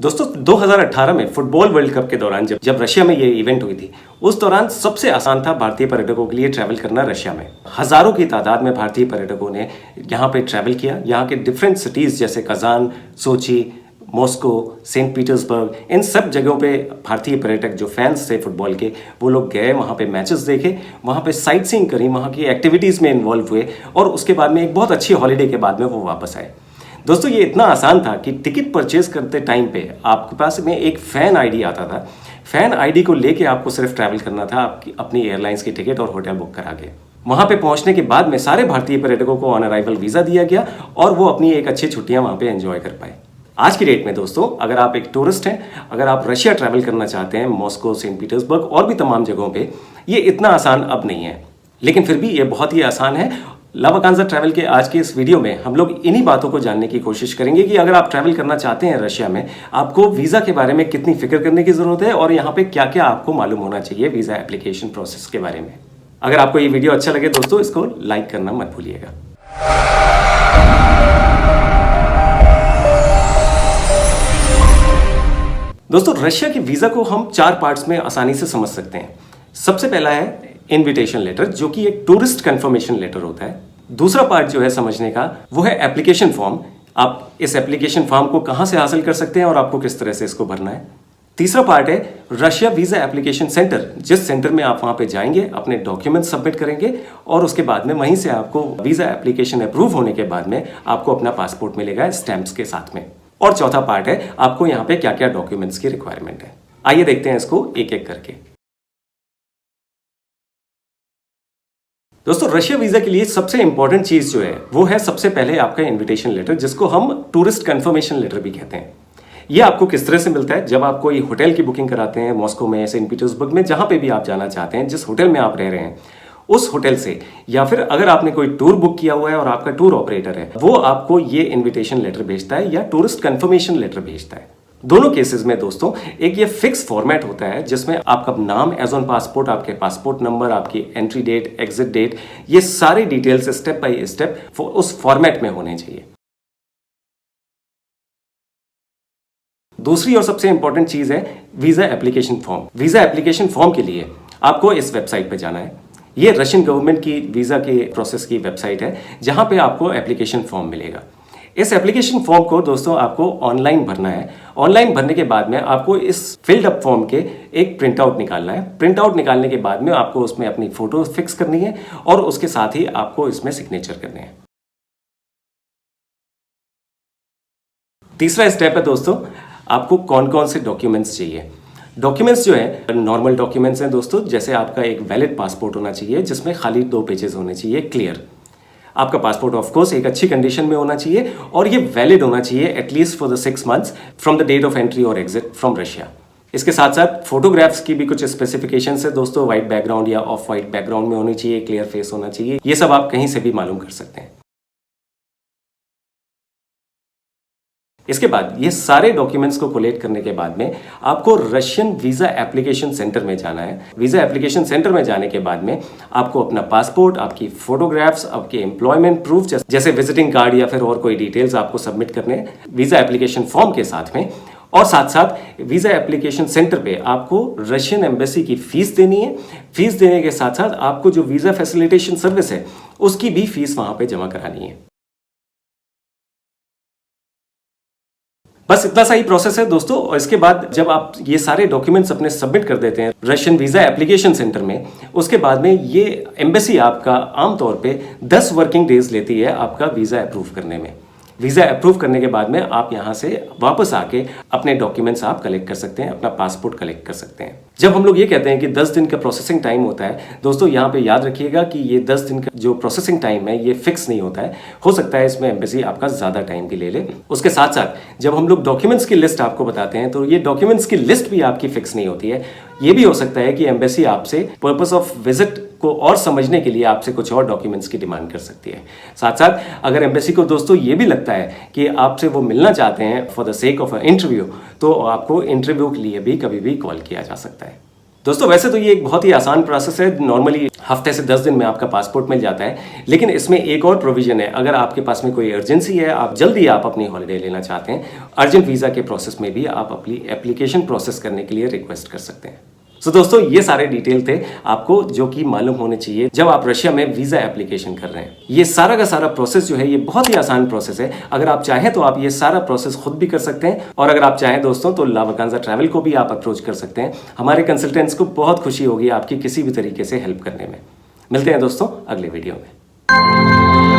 दोस्तों 2018 में football world cup के दौरान जब रशिया में ये इवेंट हुई थी, उस दौरान सबसे आसान था भारतीय पर्यटकों के लिए ट्रैवल करना रशिया में। हजारों की तादाद में भारतीय पर्यटकों ने यहाँ पे ट्रैवल किया। यहाँ के डिफरेंट सिटीज़ जैसे कजान, सोची, मॉस्को, सेंट पीटर्सबर्ग, इन सब जगहों पे भारतीय पर्यटक जो फैंस थे फुटबॉल के, वो लोग गए, वहाँ पे मैचेस देखे, वहाँ पे साइट सीइंग करी, वहाँ की एक्टिविटीज़ में इन्वॉल्व हुए और उसके बाद में एक बहुत अच्छी हॉलीडे के बाद में वो वापस आए। दोस्तों ये इतना आसान था कि टिकट परचेज करते टाइम पे आपके पास में एक फ़ैन आईडी आता था। फ़ैन आईडी को लेके आपको सिर्फ ट्रैवल करना था आपकी अपनी एयरलाइंस की टिकट और होटल बुक करा के। वहाँ पे पहुँचने के बाद में सारे भारतीय पर्यटकों को ऑन अराइवल वीज़ा दिया गया और वो अपनी एक अच्छी छुट्टियाँ वहाँ पे एंजॉय कर पाए। आज की डेट में दोस्तों अगर आप एक टूरिस्ट हैं, अगर आप रशिया ट्रैवल करना चाहते हैं, मॉस्को, सेंट पीटर्सबर्ग और भी तमाम जगहों पे, ये इतना आसान अब नहीं है, लेकिन फिर भी ये बहुत ही आसान है। लावाकांजा ट्रैवल के आज के इस वीडियो में हम लोग इन्हीं बातों को जानने की कोशिश करेंगे कि अगर आप ट्रैवल करना चाहते हैं रशिया में, आपको वीज़ा के बारे में कितनी फिक्र करने की ज़रूरत है और यहाँ पे क्या क्या आपको मालूम होना चाहिए वीज़ा एप्लीकेशन प्रोसेस के बारे में। अगर आपको ये वीडियो अच्छा लगे दोस्तों, इसको लाइक करना मत भूलिएगा। दोस्तों रशिया के वीज़ा को हम 4 पार्ट्स में आसानी से समझ सकते हैं। सबसे पहला है इनविटेशन लेटर, जो कि एक टूरिस्ट कंफर्मेशन लेटर होता है। दूसरा पार्ट जो है समझने का, वो है एप्लीकेशन फॉर्म। आप इस एप्लीकेशन फॉर्म को कहाँ से हासिल कर सकते हैं और आपको किस तरह से इसको भरना है। तीसरा पार्ट है रशिया वीज़ा एप्लीकेशन सेंटर, जिस सेंटर में आप वहाँ पे जाएंगे, अपने डॉक्यूमेंट सबमिट करेंगे और उसके बाद में वहीं से आपको वीज़ा एप्लीकेशन अप्रूव होने के बाद में आपको अपना पासपोर्ट मिलेगा स्टैंप्स के साथ में। और चौथा पार्ट है आपको यहाँ पे क्या क्या डॉक्यूमेंट्स की रिक्वायरमेंट है। आइए देखते हैं इसको एक एक करके। दोस्तों रशिया वीज़ा के लिए सबसे इंपॉर्टेंट चीज़ जो है वो है सबसे पहले आपका इनविटेशन लेटर, जिसको हम टूरिस्ट कंफर्मेशन लेटर भी कहते हैं। ये आपको किस तरह से मिलता है? जब आप कोई होटल की बुकिंग कराते हैं मॉस्को में, सेंट पीटर्सबर्ग में, जहाँ पे भी आप जाना चाहते हैं, जिस होटल में आप रह रहे हैं उस होटल से, या फिर अगर आपने कोई टूर बुक किया हुआ है और आपका टूर ऑपरेटर है, वो आपको ये इन्विटेशन लेटर भेजता है या टूरिस्ट कंफर्मेशन लेटर भेजता है। दोनों केसेस में दोस्तों एक ये फिक्स फॉर्मेट होता है जिसमें आपका नाम एज ऑन पासपोर्ट, आपके पासपोर्ट नंबर, आपकी एंट्री डेट, एग्जिट डेट, ये सारी डिटेल्स स्टेप बाय स्टेप उस फॉर्मेट में होने चाहिए। दूसरी और सबसे इंपॉर्टेंट चीज है visa application form. Visa application form के लिए आपको इस वेबसाइट पे जाना है। ये रशियन गवर्नमेंट की वीजा के प्रोसेस की वेबसाइट है, जहां पे आपको एप्लीकेशन फॉर्म मिलेगा। इस एप्लीकेशन फॉर्म को दोस्तों आपको ऑनलाइन भरना है। ऑनलाइन भरने के बाद में आपको इस फिल्ड अप फॉर्म के एक प्रिंट आउट निकालना है। प्रिंट आउट निकालने के बाद में आपको उसमें अपनी फोटो फिक्स करनी है और उसके साथ ही आपको इसमें सिग्नेचर करने हैं। तीसरा स्टेप है दोस्तों, आपको कौन कौन से डॉक्यूमेंट्स चाहिए। डॉक्यूमेंट्स जो है नॉर्मल डॉक्यूमेंट्स हैं दोस्तों, जैसे आपका एक वैलिड पासपोर्ट होना चाहिए जिसमें खाली 2 पेजेस होने चाहिए क्लियर। आपका पासपोर्ट ऑफ कोर्स एक अच्छी कंडीशन में होना चाहिए और ये वैलिड होना चाहिए at least for the 6 months from the date of entry और एग्जिट फ्रॉम रशिया। इसके साथ साथ फोटोग्राफ्स की भी कुछ स्पेसिफिकेशंस है दोस्तों। वाइट बैकग्राउंड या ऑफ वाइट बैकग्राउंड में होनी चाहिए, क्लियर फेस होना चाहिए। ये सब आप कहीं से भी मालूम कर सकते हैं। इसके बाद ये सारे डॉक्यूमेंट्स को कोलेक्ट करने के बाद में आपको रशियन वीज़ा एप्लीकेशन सेंटर में जाना है। वीज़ा एप्लीकेशन सेंटर में जाने के बाद में आपको अपना पासपोर्ट, आपकी फोटोग्राफ्स, आपके एम्प्लॉयमेंट प्रूफ जैसे विजिटिंग कार्ड या फिर और कोई डिटेल्स आपको सबमिट करने हैं वीज़ा एप्लीकेशन फॉर्म के साथ में। और साथ साथ वीज़ा एप्लीकेशन सेंटर पे आपको रशियन एम्बेसी की फीस देनी है। फीस देने के साथ साथ आपको जो वीज़ा फैसिलिटेशन सर्विस है उसकी भी फीस वहाँ पे जमा करानी है। बस इतना सा ही प्रोसेस है दोस्तों। और इसके बाद जब आप ये सारे डॉक्यूमेंट्स अपने सबमिट कर देते हैं रशियन वीज़ा एप्लीकेशन सेंटर में, उसके बाद में ये एम्बेसी आपका आमतौर पे 10 वर्किंग डेज लेती है आपका वीज़ा अप्रूव करने में। वीज़ा अप्रूव करने के बाद में आप यहाँ से वापस आके अपने डॉक्यूमेंट्स आप कलेक्ट कर सकते हैं, अपना पासपोर्ट कलेक्ट कर सकते हैं। जब हम लोग ये कहते हैं कि 10 दिन का प्रोसेसिंग टाइम होता है दोस्तों, यहाँ पे याद रखिएगा कि ये 10 दिन का जो प्रोसेसिंग टाइम है ये फिक्स नहीं होता है। हो सकता है इसमें एम्बेसी आपका ज़्यादा टाइम भी ले ले। उसके साथ साथ जब हम लोग डॉक्यूमेंट्स की लिस्ट आपको बताते हैं तो ये डॉक्यूमेंट्स की लिस्ट भी आपकी फिक्स नहीं होती है। ये भी हो सकता है कि एम्बेसी आपसे पर्पस ऑफ विजिट को और समझने के लिए आपसे कुछ और डॉक्यूमेंट्स की डिमांड कर सकती है। साथ साथ अगर एम्बेसी को दोस्तों ये भी लगता है कि आपसे वो मिलना चाहते हैं for the sake of a interview, तो आपको इंटरव्यू के लिए भी कभी भी कॉल किया जा सकता है। दोस्तों वैसे तो ये एक बहुत ही आसान प्रोसेस है, नॉर्मली हफ्ते से 10 दिन में आपका पासपोर्ट मिल जाता है। लेकिन इसमें एक और प्रोविजन है, अगर आपके पास में कोई अर्जेंसी है, आप जल्दी आप अपनी हॉलिडे लेना चाहते हैं, अर्जेंट वीज़ा के प्रोसेस में भी आप अपनी एप्लीकेशन प्रोसेस करने के लिए रिक्वेस्ट कर सकते हैं। सो दोस्तों ये सारे डिटेल थे आपको जो कि मालूम होने चाहिए जब आप रशिया में वीज़ा एप्लीकेशन कर रहे हैं। ये सारा का सारा प्रोसेस जो है ये बहुत ही आसान प्रोसेस है। अगर आप चाहें तो आप ये सारा प्रोसेस खुद भी कर सकते हैं, और अगर आप चाहें दोस्तों तो लावाकांजा ट्रैवल को भी आप अप्रोच कर सकते हैं। हमारे कंसल्टेंट्स को बहुत खुशी होगी आपकी किसी भी तरीके से हेल्प करने में। मिलते हैं दोस्तों अगले वीडियो में।